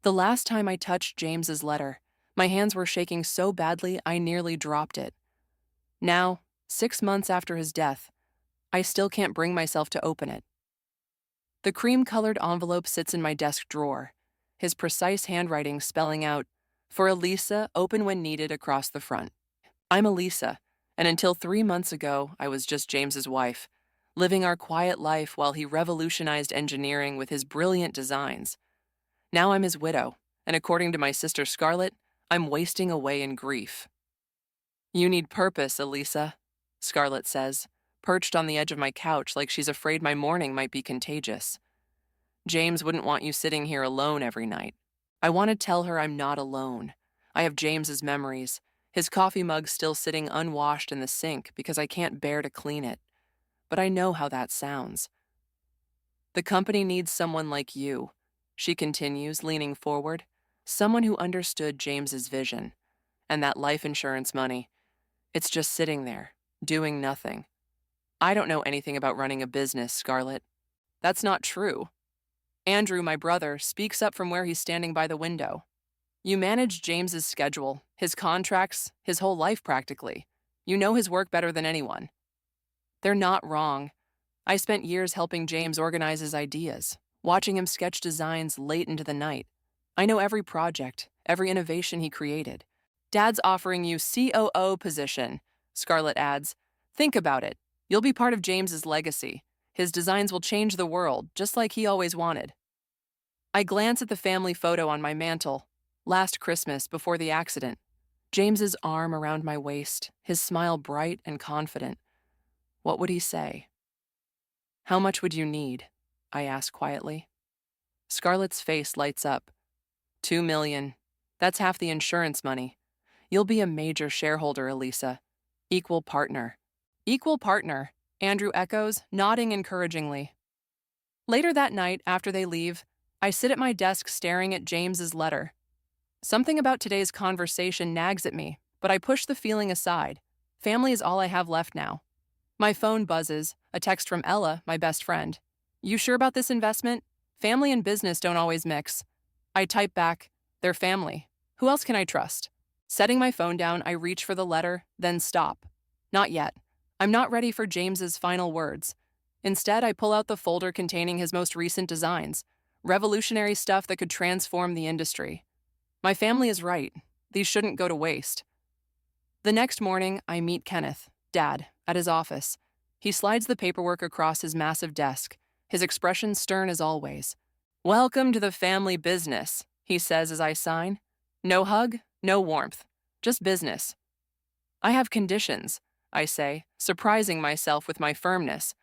The last time I touched James's letter, my hands were shaking so badly I nearly dropped it. Now, 6 months after his death, I still can't bring myself to open it. The cream-colored envelope sits in my desk drawer, his precise handwriting spelling out, "For Elisa, open when needed," across the front. I'm Elisa, and until 3 months ago, I was just James's wife, living our quiet life while he revolutionized engineering with his brilliant designs. Now I'm his widow, and according to my sister Scarlett, I'm wasting away in grief. "You need purpose, Elisa," Scarlett says, perched on the edge of my couch like she's afraid my mourning might be contagious. "James wouldn't want you sitting here alone every night." I want to tell her I'm not alone. I have James's memories, his coffee mug still sitting unwashed in the sink because I can't bear to clean it. But I know how that sounds. "The company needs someone like you," she continues, leaning forward, "someone who understood James's vision. And that life insurance money, it's just sitting there, doing nothing. I don't know anything about running a business, Scarlett." "That's not true." Andrew, my brother, speaks up from where he's standing by the window. "You manage James's schedule, his contracts, his whole life practically. You know his work better than anyone." They're not wrong. I spent years helping James organize his ideas, watching him sketch designs late into the night. I know every project, every innovation he created. "Dad's offering you COO position," Scarlett adds. "Think about it. You'll be part of James's legacy. His designs will change the world, just like he always wanted." I glance at the family photo on my mantle, last Christmas before the accident. James's arm around my waist, his smile bright and confident. What would he say? "How much would you need?" I ask quietly. Scarlett's face lights up. $2 million. That's half the insurance money. You'll be a major shareholder, Elisa. Equal partner. "Equal partner," Andrew echoes, nodding encouragingly. Later that night, after they leave, I sit at my desk staring at James's letter. Something about today's conversation nags at me, but I push the feeling aside. Family is all I have left now. My phone buzzes, a text from Ella, my best friend. "You sure about this investment? Family and business don't always mix." I type back, "They're family. Who else can I trust?" Setting my phone down, I reach for the letter, then stop. Not yet. I'm not ready for James's final words. Instead, I pull out the folder containing his most recent designs, revolutionary stuff that could transform the industry. My family is right. These shouldn't go to waste. The next morning, I meet Kenneth, Dad, at his office. He slides the paperwork across his massive desk, his expression stern as always. "Welcome to the family business," he says as I sign. No hug, no warmth, just business. "I have conditions," I say, surprising myself with my firmness.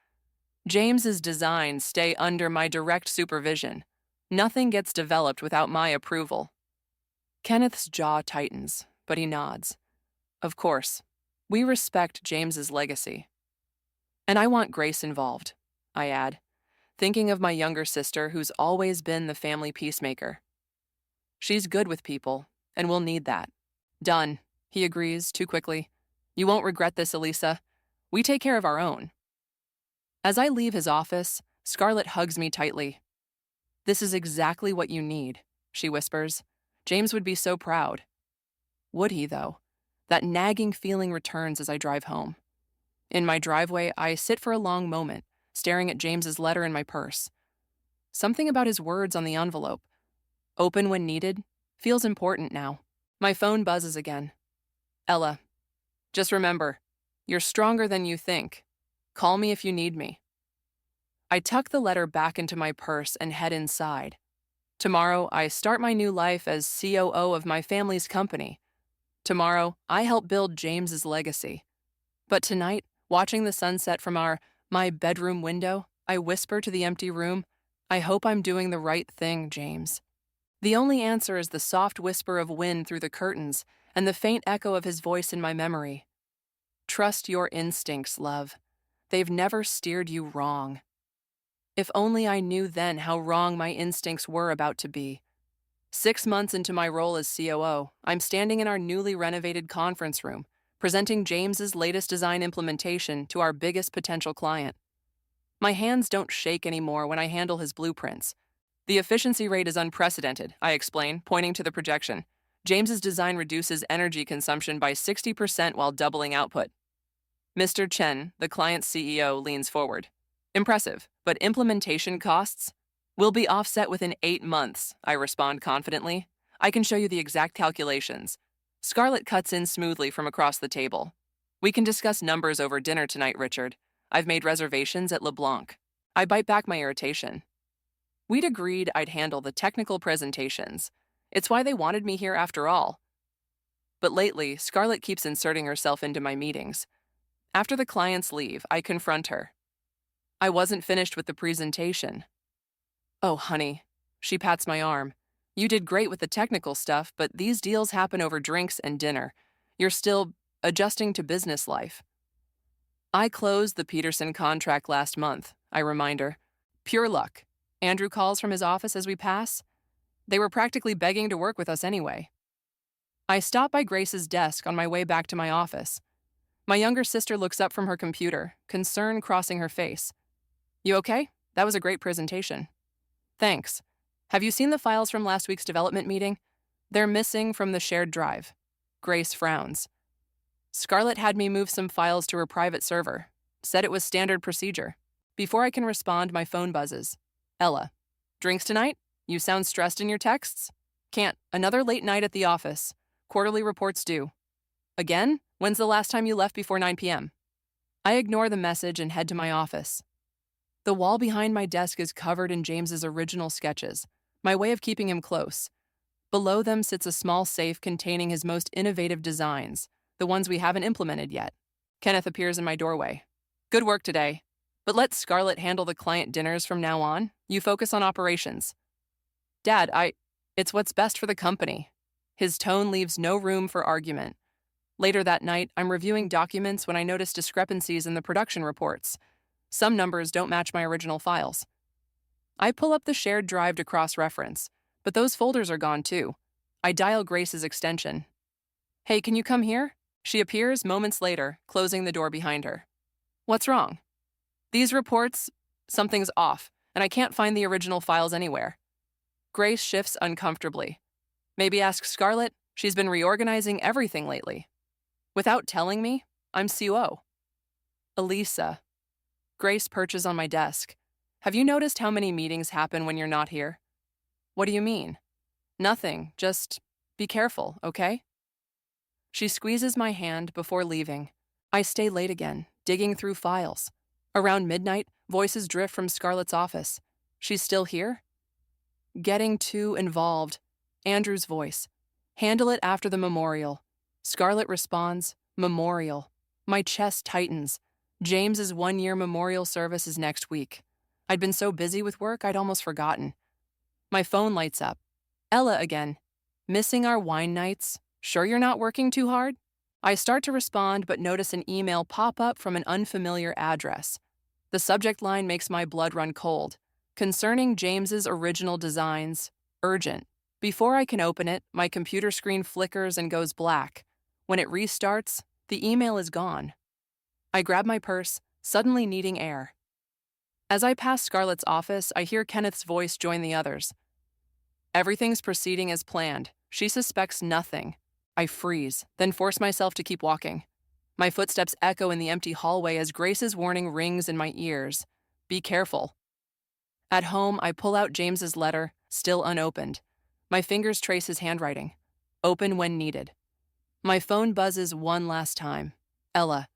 "James's designs stay under my direct supervision. Nothing gets developed without my approval." Kenneth's jaw tightens, but he nods. "Of course. We respect James's legacy." "And I want Grace involved," I add, thinking of my younger sister who's always been the family peacemaker. "She's good with people, and we'll need that." "Done," he agrees too quickly. "You won't regret this, Elisa. We take care of our own." As I leave his office, Scarlett hugs me tightly. "This is exactly what you need," she whispers. "James would be so proud." Would he, though? That nagging feeling returns as I drive home. In my driveway, I sit for a long moment, staring at James's letter in my purse. Something about his words on the envelope, "open when needed," feels important now. My phone buzzes again. "Ella, just remember, you're stronger than you think. Call me if you need me." I tuck the letter back into my purse and head inside. Tomorrow, I start my new life as COO of my family's company. Tomorrow, I help build James's legacy. But tonight, watching the sunset from my bedroom window, I whisper to the empty room, "I hope I'm doing the right thing, James." The only answer is the soft whisper of wind through the curtains and the faint echo of his voice in my memory. "Trust your instincts, love. They've never steered you wrong." If only I knew then how wrong my instincts were about to be. 6 months into my role as COO, I'm standing in our newly renovated conference room, presenting James's latest design implementation to our biggest potential client. My hands don't shake anymore when I handle his blueprints. The efficiency rate is unprecedented, I explain, pointing to the projection. James's design reduces energy consumption by 60% while doubling output. Mr. Chen, the client's CEO, leans forward. Impressive, but implementation costs will be offset within 8 months, I respond confidently. I can show you the exact calculations. Scarlett cuts in smoothly from across the table. We can discuss numbers over dinner tonight, Richard. I've made reservations at LeBlanc. I bite back my irritation. We'd agreed I'd handle the technical presentations. It's why they wanted me here after all. But lately, Scarlett keeps inserting herself into my meetings. After the clients leave, I confront her. I wasn't finished with the presentation. Oh, honey. She pats my arm. You did great with the technical stuff, but these deals happen over drinks and dinner. You're still adjusting to business life. I closed the Peterson contract last month, I remind her. Pure luck. Andrew calls from his office as we pass. They were practically begging to work with us anyway. I stop by Grace's desk on my way back to my office. My younger sister looks up from her computer, concern crossing her face. You okay? That was a great presentation. Thanks. Have you seen the files from last week's development meeting? They're missing from the shared drive. Grace frowns. Scarlett had me move some files to her private server. Said it was standard procedure. Before I can respond, my phone buzzes. Ella. Drinks tonight? You sound stressed in your texts? Can't. Another late night at the office. Quarterly reports due. Again? When's the last time you left before 9 p.m.? I ignore the message and head to my office. The wall behind my desk is covered in James's original sketches, my way of keeping him close. Below them sits a small safe containing his most innovative designs, the ones we haven't implemented yet. Kenneth appears in my doorway. Good work today. But let Scarlett handle the client dinners from now on. You focus on operations. Dad, it's what's best for the company. His tone leaves no room for argument. Later that night, I'm reviewing documents when I notice discrepancies in the production reports. Some numbers don't match my original files. I pull up the shared drive to cross-reference, but those folders are gone too. I dial Grace's extension. Hey, can you come here? She appears moments later, closing the door behind her. What's wrong? These reports, something's off, and I can't find the original files anywhere. Grace shifts uncomfortably. Maybe ask Scarlett. She's been reorganizing everything lately. Without telling me, I'm COO. Elisa. Grace perches on my desk. Have you noticed how many meetings happen when you're not here? What do you mean? Nothing, just be careful, okay? She squeezes my hand before leaving. I stay late again, digging through files. Around midnight, voices drift from Scarlett's office. She's still here? Getting too involved. Andrew's voice. Handle it after the memorial. Scarlett responds, memorial. My chest tightens. James's 1-year memorial service is next week. I'd been so busy with work, I'd almost forgotten. My phone lights up. Ella again. Missing our wine nights? Sure you're not working too hard? I start to respond, but notice an email pop up from an unfamiliar address. The subject line makes my blood run cold. Concerning James's original designs, urgent. Before I can open it, my computer screen flickers and goes black. When it restarts, the email is gone. I grab my purse, suddenly needing air. As I pass Scarlett's office, I hear Kenneth's voice join the others. Everything's proceeding as planned. She suspects nothing. I freeze, then force myself to keep walking. My footsteps echo in the empty hallway as Grace's warning rings in my ears. Be careful. At home, I pull out James's letter, still unopened. My fingers trace his handwriting. Open when needed. My phone buzzes one last time. Ella.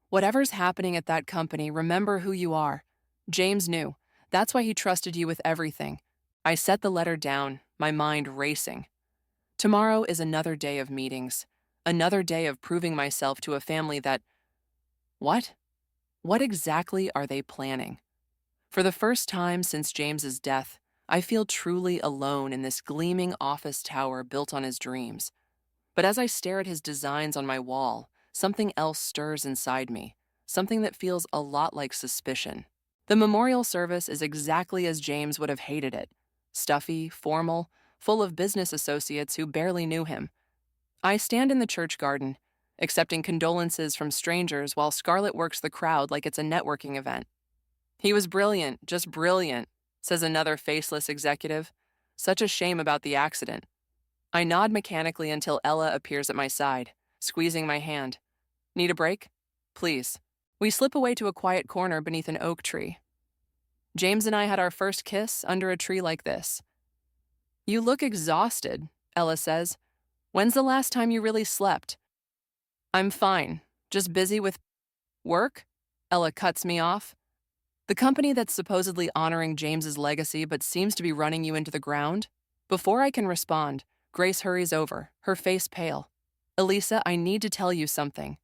Whatever's happening at that company, remember who you are. James knew. That's why he trusted you with everything. I set the letter down, my mind racing. Tomorrow is another day of meetings. Another day of proving myself to a family that... What? What exactly are they planning? For the first time since James's death, I feel truly alone in this gleaming office tower built on his dreams. But as I stare at his designs on my wall, something else stirs inside me, something that feels a lot like suspicion. The memorial service is exactly as James would have hated it. Stuffy, formal, full of business associates who barely knew him. I stand in the church garden, accepting condolences from strangers while Scarlett works the crowd like it's a networking event. He was brilliant, just brilliant, says another faceless executive. Such a shame about the accident. I nod mechanically until Ella appears at my side, squeezing my hand. Need a break? Please. We slip away to a quiet corner beneath an oak tree. James and I had our first kiss under a tree like this. You look exhausted, Ella says. When's the last time you really slept? I'm fine, just busy with work? Ella cuts me off. The company that's supposedly honoring James's legacy but seems to be running you into the ground? Before I can respond, Grace hurries over, her face pale. Elisa, I need to tell you something.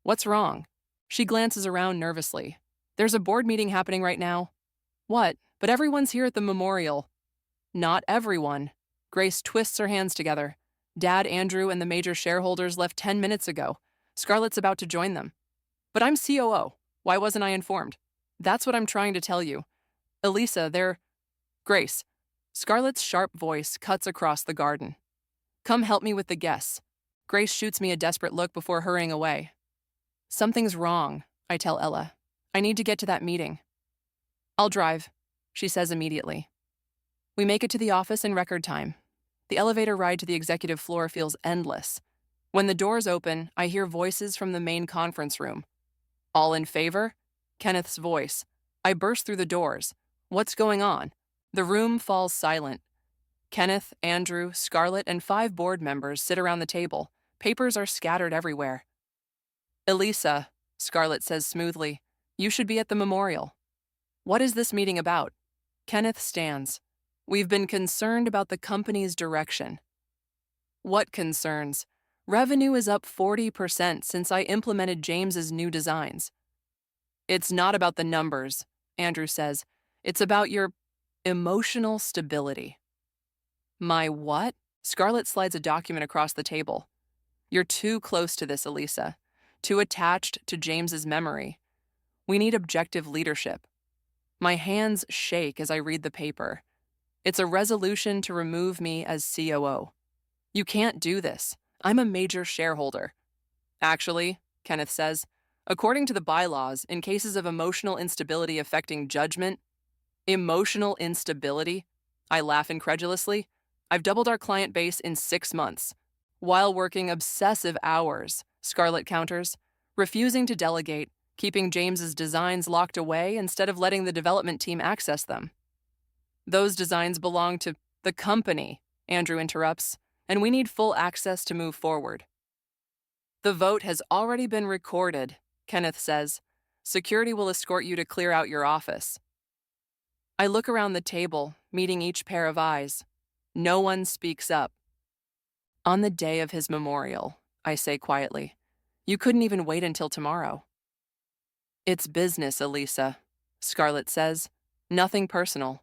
What's wrong? She glances around nervously. There's a board meeting happening right now. What? But everyone's here at the memorial. Not everyone. Grace twists her hands together. Dad, Andrew, and the major shareholders left 10 minutes ago. Scarlett's about to join them. But I'm COO. Why wasn't I informed? That's what I'm trying to tell you. Elisa, they're... Grace. Scarlett's sharp voice cuts across the garden. Come help me with the guests. Grace shoots me a desperate look before hurrying away. Something's wrong, I tell Ella. I need to get to that meeting. I'll drive, she says immediately. We make it to the office in record time. The elevator ride to the executive floor feels endless. When the doors open, I hear voices from the main conference room. All in favor? Kenneth's voice. I burst through the doors. What's going on? The room falls silent. Kenneth, Andrew, Scarlett, and 5 board members sit around the table. Papers are scattered everywhere. Elisa, Scarlett says smoothly, you should be at the memorial. What is this meeting about? Kenneth stands. We've been concerned about the company's direction. What concerns? Revenue is up 40% since I implemented James's new designs. It's not about the numbers, Andrew says. It's about your emotional stability. My what? Scarlett slides a document across the table. You're too close to this, Elisa. Too attached to James's memory. We need objective leadership. My hands shake as I read the paper. It's a resolution to remove me as COO. You can't do this. I'm a major shareholder. Actually, Kenneth says, according to the bylaws, in cases of emotional instability affecting judgment, emotional instability? I laugh incredulously. I've doubled our client base in 6 months. While working obsessive hours, Scarlett counters, refusing to delegate, keeping James's designs locked away instead of letting the development team access them. Those designs belong to the company, Andrew interrupts, and we need full access to move forward. The vote has already been recorded, Kenneth says. Security will escort you to clear out your office. I look around the table, meeting each pair of eyes. No one speaks up. On the day of his memorial, I say quietly, you couldn't even wait until tomorrow. It's business, Elisa, Scarlett says. Nothing personal.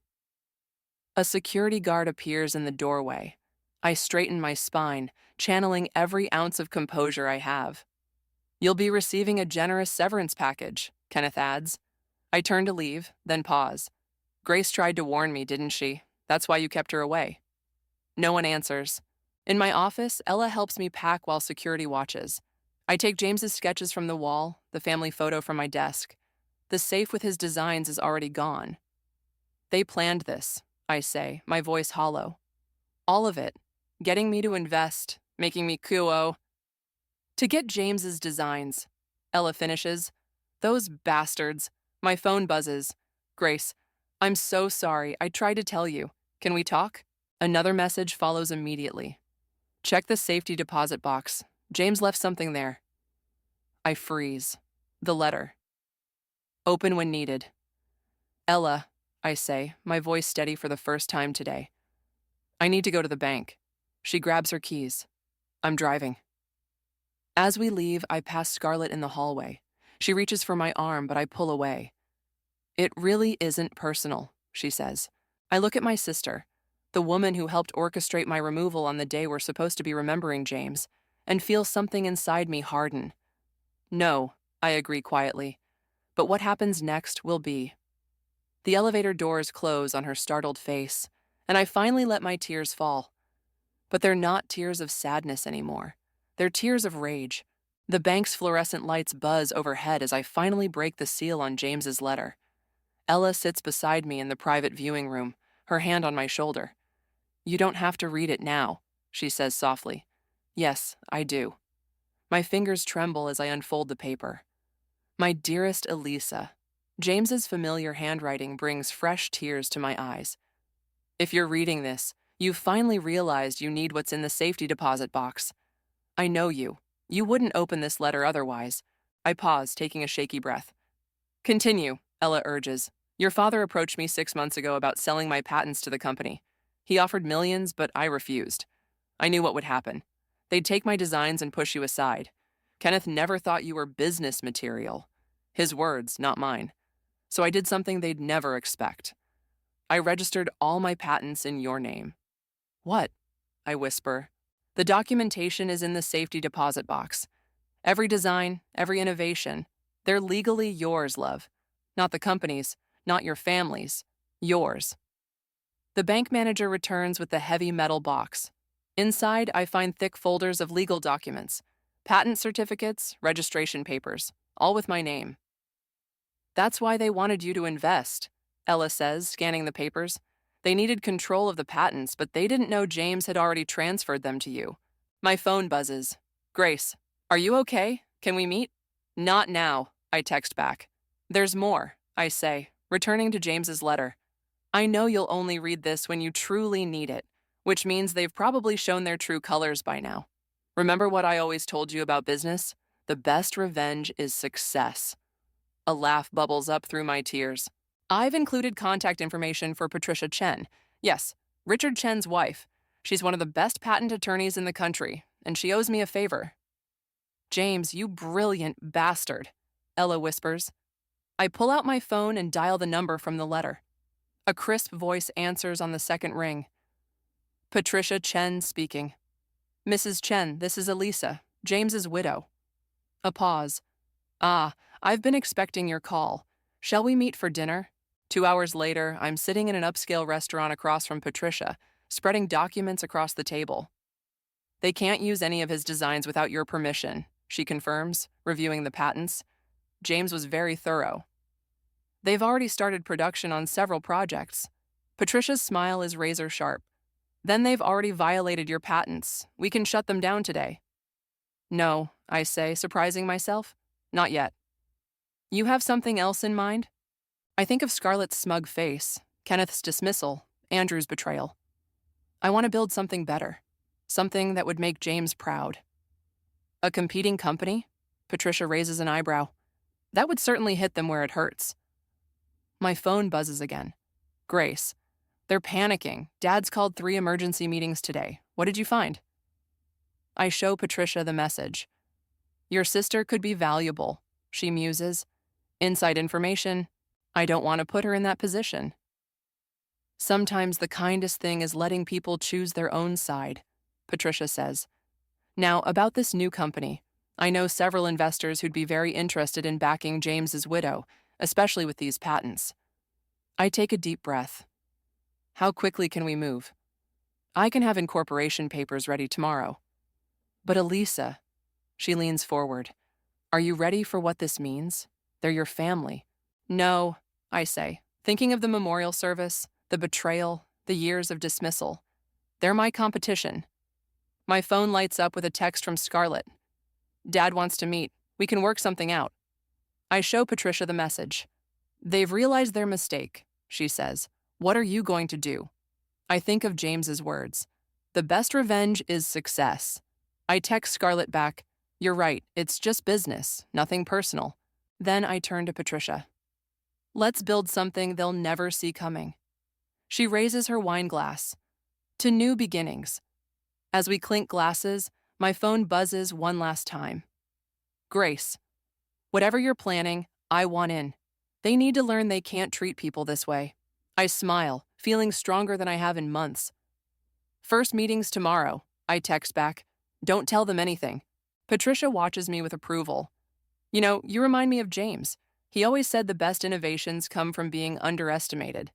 A security guard appears in the doorway. I straighten my spine, channeling every ounce of composure I have. You'll be receiving a generous severance package, Kenneth adds. I turn to leave, then pause. Grace tried to warn me, didn't she? That's why you kept her away. No one answers. In my office, Ella helps me pack while security watches. I take James's sketches from the wall, the family photo from my desk. The safe with his designs is already gone. They planned this, I say, my voice hollow. All of it. Getting me to invest, making me QO. To get James's designs, Ella finishes. Those bastards. My phone buzzes. Grace, I'm so sorry. I tried to tell you. Can we talk? Another message follows immediately. Check the safety deposit box. James left something there. I freeze. The letter. Open when needed. Ella, I say, my voice steady for the first time today. I need to go to the bank. She grabs her keys. I'm driving. As we leave, I pass Scarlett in the hallway. She reaches for my arm, but I pull away. It really isn't personal, she says. I look at my sister, the woman who helped orchestrate my removal on the day we're supposed to be remembering James, and feel something inside me harden. No, I agree quietly, but what happens next will be. The elevator doors close on her startled face, and I finally let my tears fall. But they're not tears of sadness anymore. They're tears of rage. The bank's fluorescent lights buzz overhead as I finally break the seal on James's letter. Ella sits beside me in the private viewing room, her hand on my shoulder. You don't have to read it now, she says softly. Yes, I do. My fingers tremble as I unfold the paper. My dearest Elisa, James's familiar handwriting brings fresh tears to my eyes. If you're reading this, you've finally realized you need what's in the safety deposit box. I know you. You wouldn't open this letter otherwise. I pause, taking a shaky breath. Continue, Ella urges. Your father approached me 6 months ago about selling my patents to the company. He offered millions, but I refused. I knew what would happen. They'd take my designs and push you aside. Kenneth never thought you were business material. His words, not mine. So I did something they'd never expect. I registered all my patents in your name. What? I whisper. The documentation is in the safety deposit box. Every design, every innovation, they're legally yours, love. Not the company's, not your family's, yours. The bank manager returns with the heavy metal box. Inside, I find thick folders of legal documents, patent certificates, registration papers, all with my name. That's why they wanted you to invest, Ella says, scanning the papers. They needed control of the patents, but they didn't know James had already transferred them to you. My phone buzzes. Grace, are you okay? Can we meet? Not now, I text back. There's more, I say, returning to James's letter. I know you'll only read this when you truly need it, which means they've probably shown their true colors by now. Remember what I always told you about business? The best revenge is success. A laugh bubbles up through my tears. I've included contact information for Patricia Chen. Yes, Richard Chen's wife. She's one of the best patent attorneys in the country, and she owes me a favor. James, you brilliant bastard, Ella whispers. I pull out my phone and dial the number from the letter. A crisp voice answers on the second ring. Patricia Chen speaking. Mrs. Chen, this is Elisa, James's widow. A pause. Ah, I've been expecting your call. Shall we meet for dinner? 2 hours later, I'm sitting in an upscale restaurant across from Patricia, spreading documents across the table. They can't use any of his designs without your permission, she confirms, reviewing the patents. James was very thorough. They've already started production on several projects. Patricia's smile is razor sharp. Then they've already violated your patents. We can shut them down today. No, I say, surprising myself. Not yet. You have something else in mind? I think of Scarlett's smug face, Kenneth's dismissal, Andrew's betrayal. I want to build something better. Something that would make James proud. A competing company? Patricia raises an eyebrow. That would certainly hit them where it hurts. My phone buzzes again. Grace. They're panicking. Dad's called 3 emergency meetings today. What did you find? I show Patricia the message. Your sister could be valuable, she muses. Inside information. I don't want to put her in that position. Sometimes the kindest thing is letting people choose their own side, Patricia says. Now, about this new company. I know several investors who'd be very interested in backing James's widow, especially with these patents. I take a deep breath. How quickly can we move? I can have incorporation papers ready tomorrow. But Elisa, she leans forward. Are you ready for what this means? They're your family. No, I say, thinking of the memorial service, the betrayal, the years of dismissal. They're my competition. My phone lights up with a text from Scarlett. Dad wants to meet. We can work something out. I show Patricia the message. They've realized their mistake, she says. What are you going to do? I think of James's words. The best revenge is success. I text Scarlett back. You're right, it's just business, nothing personal. Then I turn to Patricia. Let's build something they'll never see coming. She raises her wine glass. To new beginnings. As we clink glasses, my phone buzzes one last time. Grace, whatever you're planning, I want in. They need to learn they can't treat people this way. I smile, feeling stronger than I have in months. First meeting's tomorrow, I text back. Don't tell them anything. Patricia watches me with approval. You know, you remind me of James. He always said the best innovations come from being underestimated.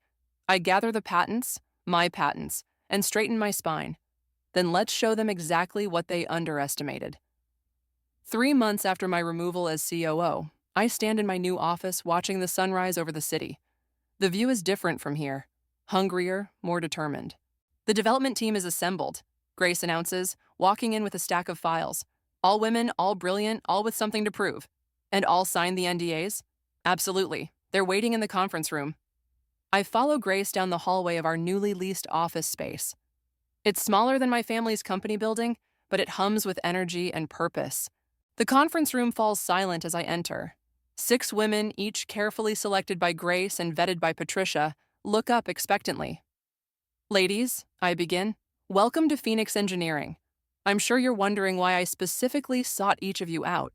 I gather the patents, my patents, and straighten my spine. Then let's show them exactly what they underestimated. 3 months after my removal as COO, I stand in my new office watching the sunrise over the city. The view is different from here. Hungrier, more determined. The development team is assembled, Grace announces, walking in with a stack of files. All women, all brilliant, all with something to prove. And all signed the NDAs? Absolutely. They're waiting in the conference room. I follow Grace down the hallway of our newly leased office space. It's smaller than my family's company building, but it hums with energy and purpose. The conference room falls silent as I enter. 6 women, each carefully selected by Grace and vetted by Patricia, look up expectantly. Ladies, I begin, welcome to Phoenix Engineering. I'm sure you're wondering why I specifically sought each of you out.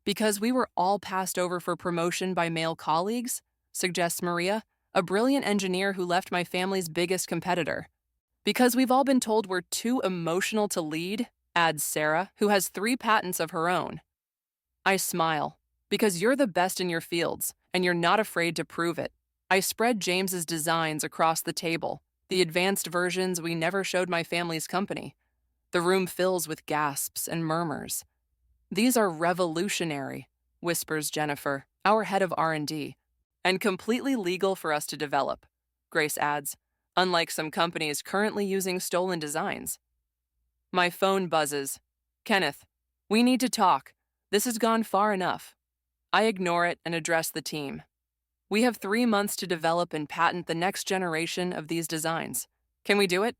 Because we were all passed over for promotion by male colleagues, suggests Maria, a brilliant engineer who left my family's biggest competitor. Because we've all been told we're too emotional to lead, adds Sarah, who has 3 patents of her own. I smile. Because you're the best in your fields, and you're not afraid to prove it. I spread James's designs across the table, the advanced versions we never showed my family's company. The room fills with gasps and murmurs. These are revolutionary, whispers Jennifer, our head of R&D, and completely legal for us to develop, Grace adds, unlike some companies currently using stolen designs. My phone buzzes. Kenneth, we need to talk. This has gone far enough. I ignore it and address the team. We have 3 months to develop and patent the next generation of these designs. Can we do it?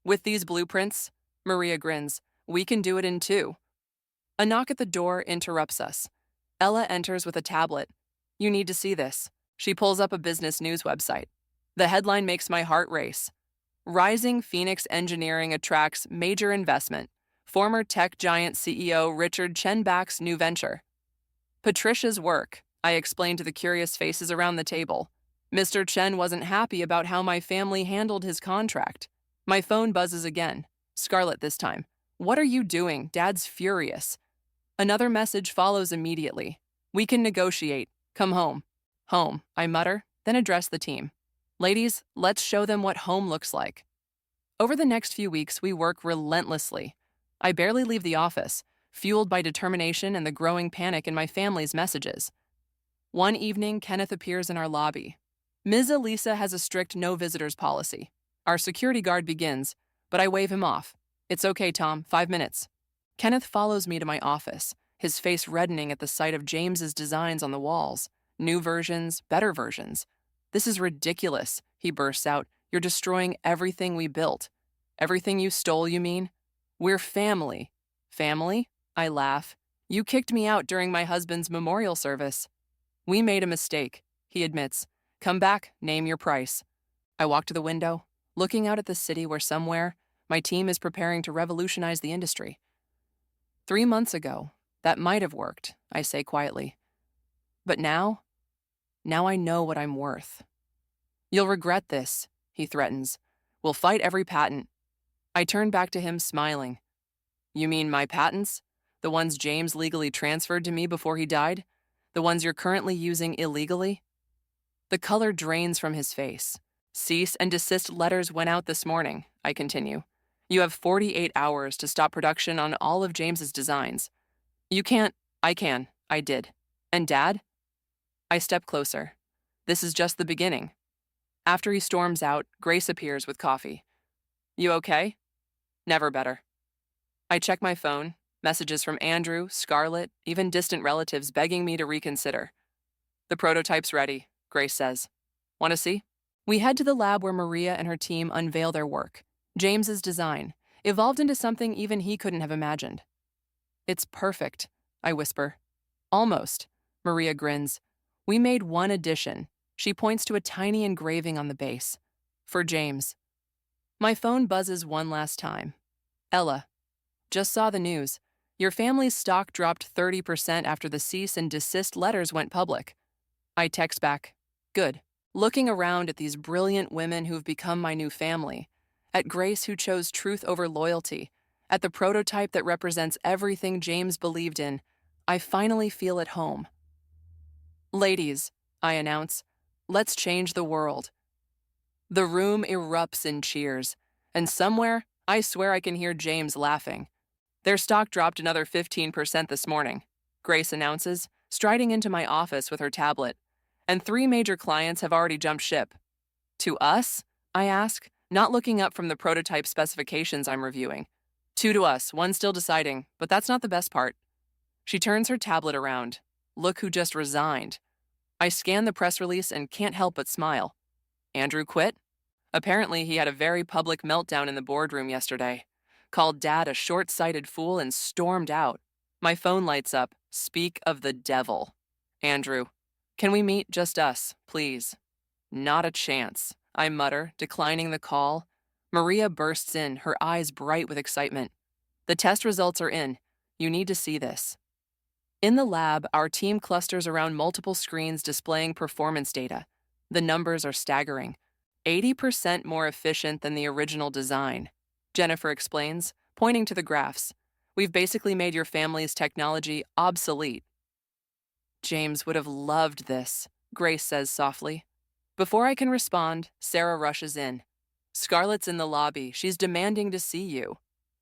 With these blueprints, Maria grins, we can do it in 2. A knock at the door interrupts us. Ella enters with a tablet. You need to see this. She pulls up a business news website. The headline makes my heart race. Rising Phoenix Engineering attracts major investment. Former tech giant CEO Richard Chenbach's new venture. Patricia's work, I explained to the curious faces around the table. Mr. Chen wasn't happy about how my family handled his contract. My phone buzzes again. Scarlett this time. What are you doing? Dad's furious. Another message follows immediately. We can negotiate. Come home. Home, I mutter, then address the team. Ladies, let's show them what home looks like. Over the next few weeks, we work relentlessly. I barely leave the office, fueled by determination and the growing panic in my family's messages. One evening, Kenneth appears in our lobby. Ms. Elisa has a strict no visitors policy. Our security guard begins, but I wave him off. It's okay, Tom, 5 minutes. Kenneth follows me to my office, his face reddening at the sight of James's designs on the walls. New versions, better versions. This is ridiculous, he bursts out. You're destroying everything we built. Everything you stole, you mean? We're family. Family? I laugh. You kicked me out during my husband's memorial service. We made a mistake, he admits. Come back, name your price. I walk to the window, looking out at the city where somewhere my team is preparing to revolutionize the industry. 3 months ago, that might have worked, I say quietly. But now I know what I'm worth. You'll regret this, he threatens. We'll fight every patent. I turn back to him, smiling. You mean my patents? The ones James legally transferred to me before he died? The ones you're currently using illegally? The color drains from his face. Cease and desist letters went out this morning, I continue. You have 48 hours to stop production on all of James's designs. You can't. I can. I did. And Dad? I step closer. This is just the beginning. After he storms out, Grace appears with coffee. You okay? Never better. I check my phone. Messages from Andrew, Scarlett, even distant relatives begging me to reconsider. The prototype's ready, Grace says. Want to see? We head to the lab where Maria and her team unveil their work. James's design, evolved into something even he couldn't have imagined. It's perfect, I whisper. Almost, Maria grins. We made one addition. She points to a tiny engraving on the base. For James. My phone buzzes one last time. Ella. Just saw the news. Your family's stock dropped 30% after the cease and desist letters went public. I text back. Good. Looking around at these brilliant women who've become my new family, at Grace who chose truth over loyalty, at the prototype that represents everything James believed in, I finally feel at home. Ladies, I announce, let's change the world. The room erupts in cheers, and somewhere, I swear I can hear James laughing. Their stock dropped another 15% this morning, Grace announces, striding into my office with her tablet. and 3 major clients have already jumped ship. To us? I ask, not looking up from the prototype specifications I'm reviewing. 2 to us, 1 still deciding, but that's not the best part. She turns her tablet around. Look who just resigned. I scan the press release and can't help but smile. Andrew quit? Apparently, he had a very public meltdown in the boardroom yesterday. Called Dad a short-sighted fool and stormed out. My phone lights up. Speak of the devil. Andrew, can we meet just us, please? Not a chance, I mutter, declining the call. Maria bursts in, her eyes bright with excitement. The test results are in. You need to see this. In the lab, our team clusters around multiple screens displaying performance data. The numbers are staggering. 80% more efficient than the original design, Jennifer explains, pointing to the graphs. We've basically made your family's technology obsolete. James would have loved this, Grace says softly. Before I can respond, Sarah rushes in. Scarlett's in the lobby. She's demanding to see you.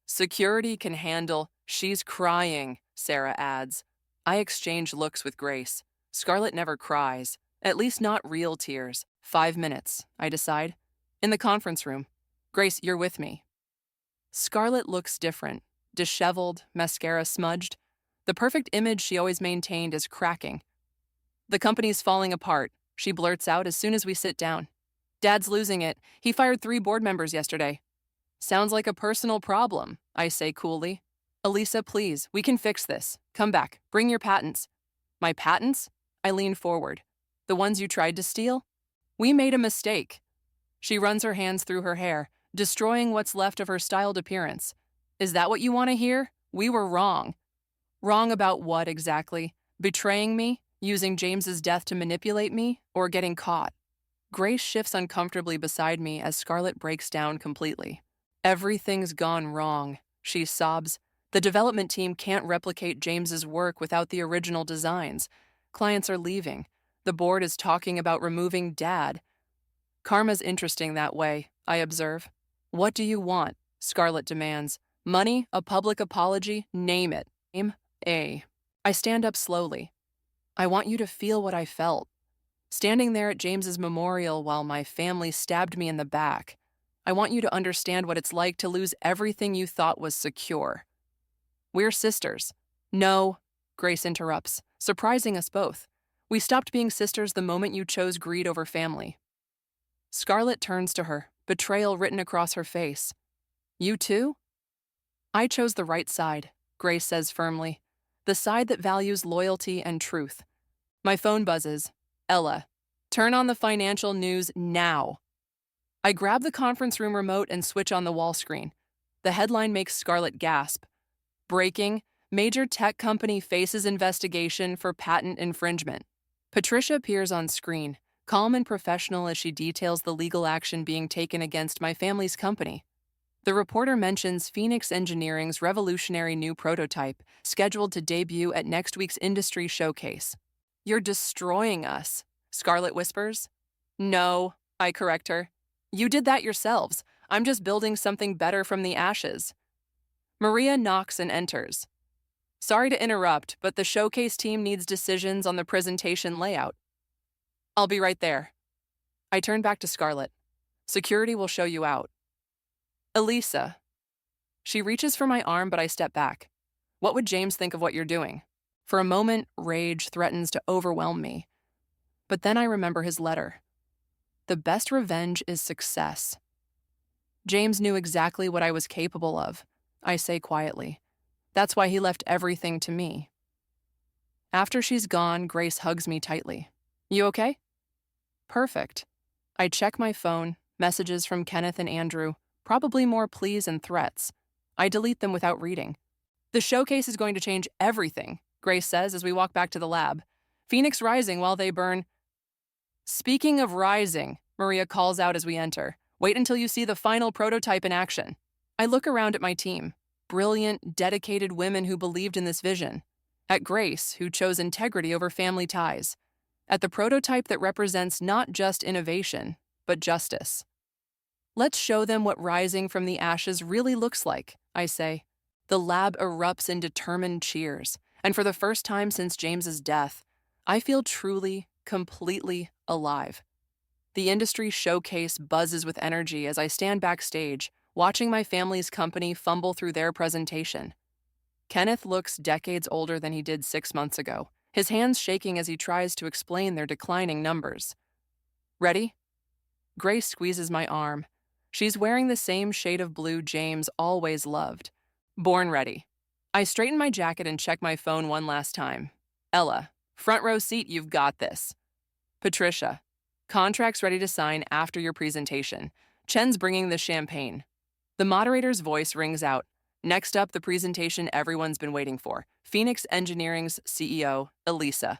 Security can handle. She's crying, Sarah adds. I exchange looks with Grace. Scarlett never cries, at least not real tears. 5 minutes, I decide. In the conference room. Grace, you're with me. Scarlett looks different, disheveled, mascara smudged. The perfect image she always maintained is cracking. The company's falling apart, she blurts out as soon as we sit down. Dad's losing it. He fired 3 board members yesterday. Sounds like a personal problem, I say coolly. Elisa, please, we can fix this. Come back. Bring your patents. My patents? I lean forward. The ones you tried to steal? We made a mistake. She runs her hands through her hair, destroying what's left of her styled appearance. Is that what you want to hear? We were wrong. Wrong about what exactly? Betraying me? Using James's death to manipulate me? Or getting caught? Grace shifts uncomfortably beside me as Scarlett breaks down completely. Everything's gone wrong, she sobs. The development team can't replicate James's work without the original designs. Clients are leaving. The board is talking about removing Dad. Karma's interesting that way, I observe. What do you want? Scarlett demands. Money? A public apology? Name it. Name A. I stand up slowly. I want you to feel what I felt. Standing there at James's memorial while my family stabbed me in the back. I want you to understand what it's like to lose everything you thought was secure. We're sisters. No, Grace interrupts, surprising us both. We stopped being sisters the moment you chose greed over family. Scarlett turns to her, betrayal written across her face. You too? I chose the right side, Grace says firmly. The side that values loyalty and truth. My phone buzzes. Ella, turn on the financial news now. I grab the conference room remote and switch on the wall screen. The headline makes Scarlett gasp. Breaking, major tech company faces investigation for patent infringement. Patricia appears on screen, calm and professional as she details the legal action being taken against my family's company. The reporter mentions Phoenix Engineering's revolutionary new prototype, scheduled to debut at next week's industry showcase. You're destroying us, Scarlett whispers. No, I correct her. You did that yourselves. I'm just building something better from the ashes. Maria knocks and enters. Sorry to interrupt, but the showcase team needs decisions on the presentation layout. I'll be right there. I turn back to Scarlett. Security will show you out. Elisa. She reaches for my arm, but I step back. What would James think of what you're doing? For a moment, rage threatens to overwhelm me. But then I remember his letter. The best revenge is success. James knew exactly what I was capable of, I say quietly. That's why he left everything to me. After she's gone, Grace hugs me tightly. You okay? Perfect. I check my phone, messages from Kenneth and Andrew, probably more pleas and threats. I delete them without reading. The showcase is going to change everything, Grace says as we walk back to the lab. Phoenix rising while they burn. Speaking of rising, Maria calls out as we enter. Wait until you see the final prototype in action. I look around at my team. Brilliant, dedicated women who believed in this vision. At Grace, who chose integrity over family ties. At the prototype that represents not just innovation, but justice. Let's show them what rising from the ashes really looks like, I say. The lab erupts in determined cheers, and for the first time since James's death, I feel truly, completely alive. The industry showcase buzzes with energy as I stand backstage, watching my family's company fumble through their presentation. Kenneth looks decades older than he did 6 months ago, his hands shaking as he tries to explain their declining numbers. Ready? Grace squeezes my arm. She's wearing the same shade of blue James always loved. Born ready. I straighten my jacket and check my phone one last time. Ella, front row seat, you've got this. Patricia, contracts ready to sign after your presentation. Chen's bringing the champagne. The moderator's voice rings out. Next up, the presentation everyone's been waiting for. Phoenix Engineering's CEO, Elisa.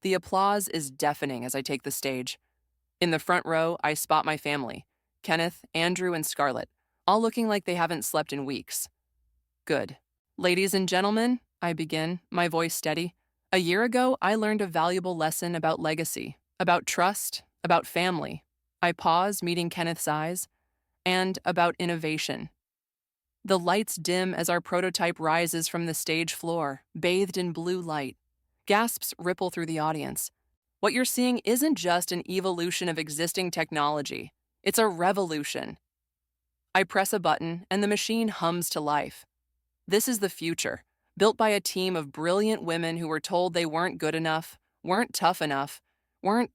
The applause is deafening as I take the stage. In the front row, I spot my family. Kenneth, Andrew, and Scarlett, all looking like they haven't slept in weeks. Good. Ladies and gentlemen, I begin, my voice steady. A year ago, I learned a valuable lesson about legacy, about trust, about family. I pause, meeting Kenneth's eyes, and about innovation. The lights dim as our prototype rises from the stage floor, bathed in blue light. Gasps ripple through the audience. What you're seeing isn't just an evolution of existing technology. It's a revolution. I press a button, and the machine hums to life. This is the future, built by a team of brilliant women who were told they weren't good enough, weren't tough enough, weren't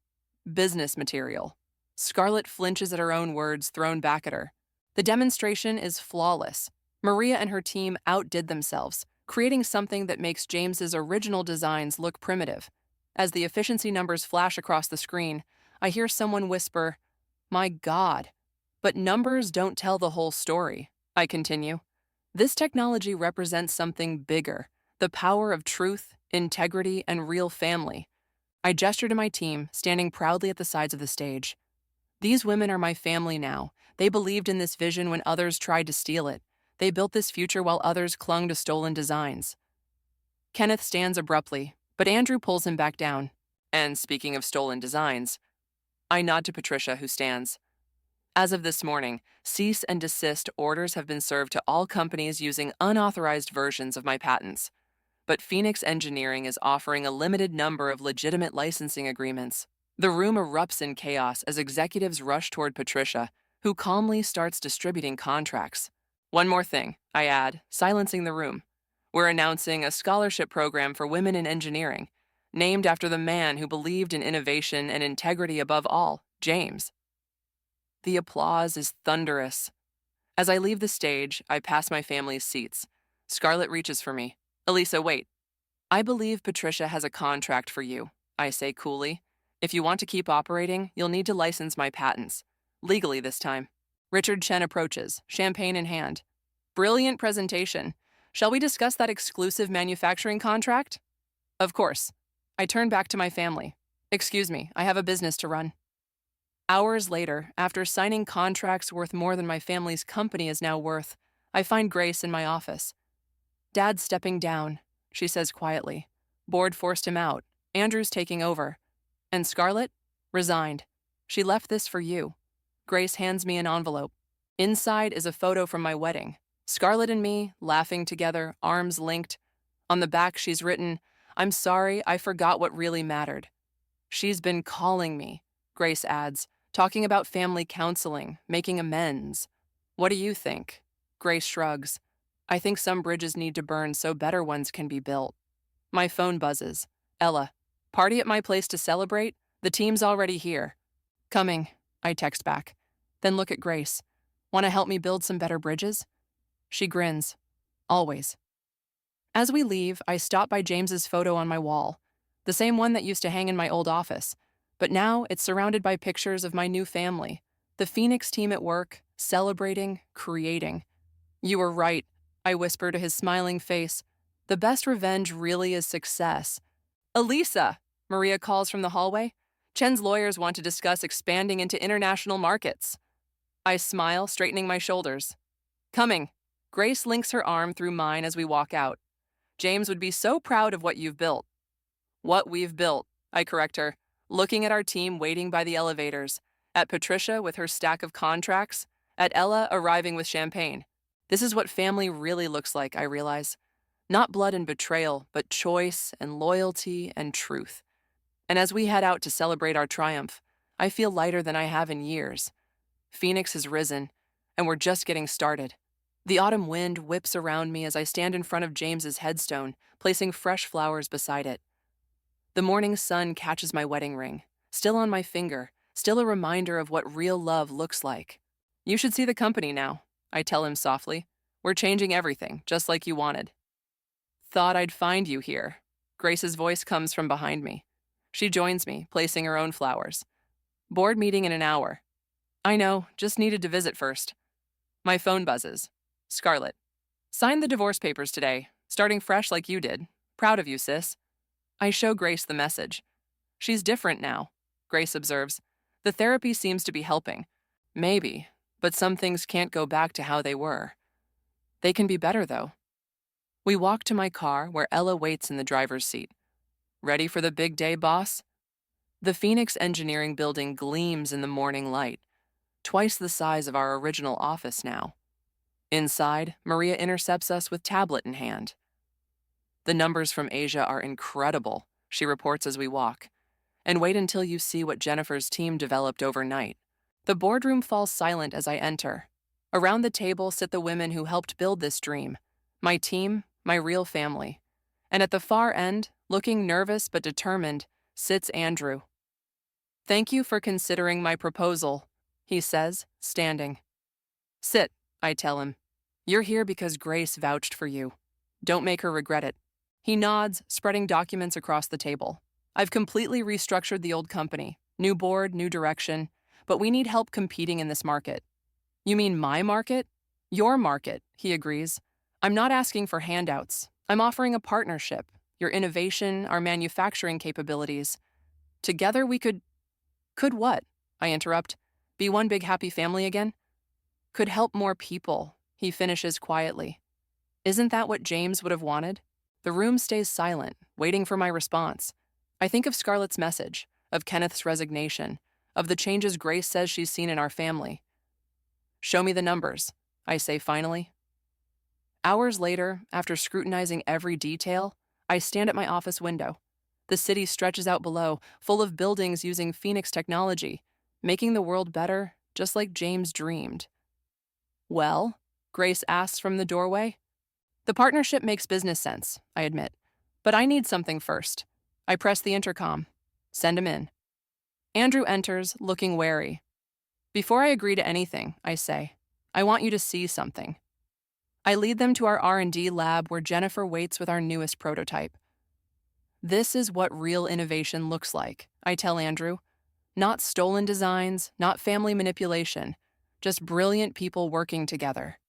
business material. Scarlett flinches at her own words thrown back at her. The demonstration is flawless. Maria and her team outdid themselves, creating something that makes James's original designs look primitive. As the efficiency numbers flash across the screen, I hear someone whisper, "My God." But numbers don't tell the whole story, I continue. This technology represents something bigger, the power of truth, integrity, and real family. I gesture to my team, standing proudly at the sides of the stage. These women are my family now. They believed in this vision when others tried to steal it. They built this future while others clung to stolen designs. Kenneth stands abruptly, but Andrew pulls him back down. And speaking of stolen designs, I nod to Patricia, who stands. As of this morning, cease and desist orders have been served to all companies using unauthorized versions of my patents. But Phoenix Engineering is offering a limited number of legitimate licensing agreements. The room erupts in chaos as executives rush toward Patricia, who calmly starts distributing contracts. One more thing, I add, silencing the room. We're announcing a scholarship program for women in engineering, named after the man who believed in innovation and integrity above all, James. The applause is thunderous. As I leave the stage, I pass my family's seats. Scarlett reaches for me. Elisa, wait. I believe Patricia has a contract for you, I say coolly. If you want to keep operating, you'll need to license my patents. Legally this time. Richard Chen approaches, champagne in hand. Brilliant presentation. Shall we discuss that exclusive manufacturing contract? Of course. I turn back to my family. Excuse me, I have a business to run. Hours later, after signing contracts worth more than my family's company is now worth, I find Grace in my office. Dad's stepping down, she says quietly. Board forced him out. Andrew's taking over. And Scarlett? Resigned. She left this for you. Grace hands me an envelope. Inside is a photo from my wedding. Scarlett and me, laughing together, arms linked. On the back, she's written, "I'm sorry, I forgot what really mattered." She's been calling me, Grace adds, talking about family counseling, making amends. What do you think? Grace shrugs. I think some bridges need to burn so better ones can be built. My phone buzzes. Ella, party at my place to celebrate? The team's already here. Coming, I text back. Then look at Grace. Want to help me build some better bridges? She grins. Always. As we leave, I stop by James's photo on my wall, the same one that used to hang in my old office, but now it's surrounded by pictures of my new family, the Phoenix team at work, celebrating, creating. You were right, I whisper to his smiling face. The best revenge really is success. Elisa, Maria calls from the hallway. Chen's lawyers want to discuss expanding into international markets. I smile, straightening my shoulders. Coming. Grace links her arm through mine as we walk out. James would be so proud of what you've built. What we've built, I correct her, looking at our team waiting by the elevators, at Patricia with her stack of contracts, at Ella arriving with champagne. This is what family really looks like, I realize. Not blood and betrayal, but choice and loyalty and truth. And as we head out to celebrate our triumph, I feel lighter than I have in years. Phoenix has risen, and we're just getting started. The autumn wind whips around me as I stand in front of James's headstone, placing fresh flowers beside it. The morning sun catches my wedding ring, still on my finger, still a reminder of what real love looks like. You should see the company now, I tell him softly. We're changing everything, just like you wanted. Thought I'd find you here. Grace's voice comes from behind me. She joins me, placing her own flowers. Board meeting in an hour. I know, just needed to visit first. My phone buzzes. Scarlett. Signed the divorce papers today, starting fresh like you did. Proud of you, sis. I show Grace the message. She's different now, Grace observes. The therapy seems to be helping. Maybe, but some things can't go back to how they were. They can be better, though. We walk to my car where Ella waits in the driver's seat. Ready for the big day, boss? The Phoenix Engineering Building gleams in the morning light, twice the size of our original office now. Inside, Maria intercepts us with tablet in hand. The numbers from Asia are incredible, she reports as we walk. And wait until you see what Jennifer's team developed overnight. The boardroom falls silent as I enter. Around the table sit the women who helped build this dream. My team, my real family. And at the far end, looking nervous but determined, sits Andrew. Thank you for considering my proposal, he says, standing. Sit, I tell him. You're here because Grace vouched for you. Don't make her regret it. He nods, spreading documents across the table. I've completely restructured the old company. New board, new direction. But we need help competing in this market. You mean my market? Your market, he agrees. I'm not asking for handouts. I'm offering a partnership. Your innovation, our manufacturing capabilities. Together we could... Could what? I interrupt. Be one big happy family again? Could help more people, he finishes quietly. Isn't that what James would have wanted? The room stays silent, waiting for my response. I think of Scarlett's message, of Kenneth's resignation, of the changes Grace says she's seen in our family. Show me the numbers, I say finally. Hours later, after scrutinizing every detail, I stand at my office window. The city stretches out below, full of buildings using Phoenix technology, making the world better, just like James dreamed. Well, Grace asks from the doorway. The partnership makes business sense, I admit. But I need something first. I press the intercom. Send him in. Andrew enters, looking wary. Before I agree to anything, I say, I want you to see something. I lead them to our R&D lab where Jennifer waits with our newest prototype. This is what real innovation looks like, I tell Andrew. Not stolen designs, not family manipulation, just brilliant people working together.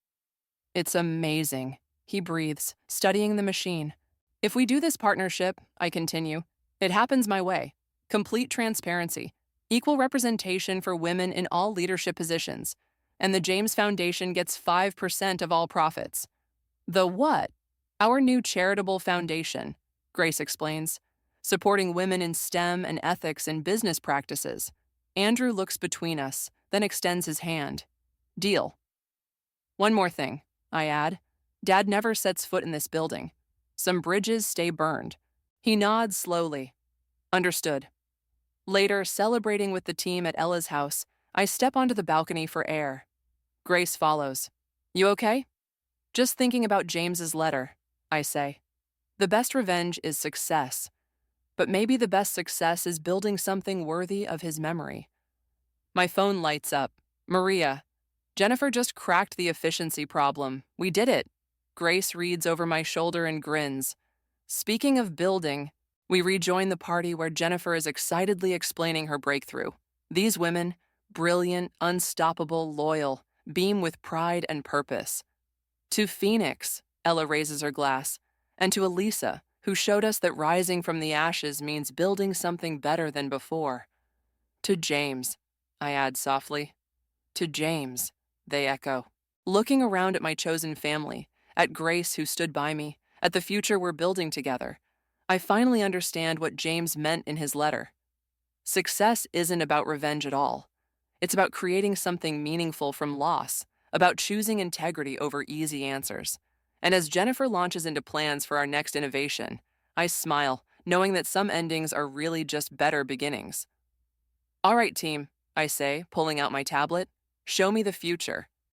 It's amazing, he breathes, studying the machine. If we do this partnership, I continue, it happens my way. Complete transparency, equal representation for women in all leadership positions, and the James Foundation gets 5% of all profits. The what? Our new charitable foundation, Grace explains, supporting women in STEM and ethics and business practices. Andrew looks between us, then extends his hand. Deal. One more thing, I add. Dad never sets foot in this building. Some bridges stay burned. He nods slowly. Understood. Later, celebrating with the team at Ella's house, I step onto the balcony for air. Grace follows. You okay? Just thinking about James's letter, I say. The best revenge is success. But maybe the best success is building something worthy of his memory. My phone lights up. Maria. Jennifer just cracked the efficiency problem. We did it. Grace reads over my shoulder and grins. Speaking of building, we rejoin the party where Jennifer is excitedly explaining her breakthrough. These women, brilliant, unstoppable, loyal, beam with pride and purpose. To Phoenix, Ella raises her glass, and to Elisa, who showed us that rising from the ashes means building something better than before. To James, I add softly. To James, they echo. Looking around at my chosen family, at Grace who stood by me, at the future we're building together, I finally understand what James meant in his letter. Success isn't about revenge at all. It's about creating something meaningful from loss, about choosing integrity over easy answers. And as Jennifer launches into plans for our next innovation, I smile, knowing that some endings are really just better beginnings. All right, team, I say, pulling out my tablet. Show me the future.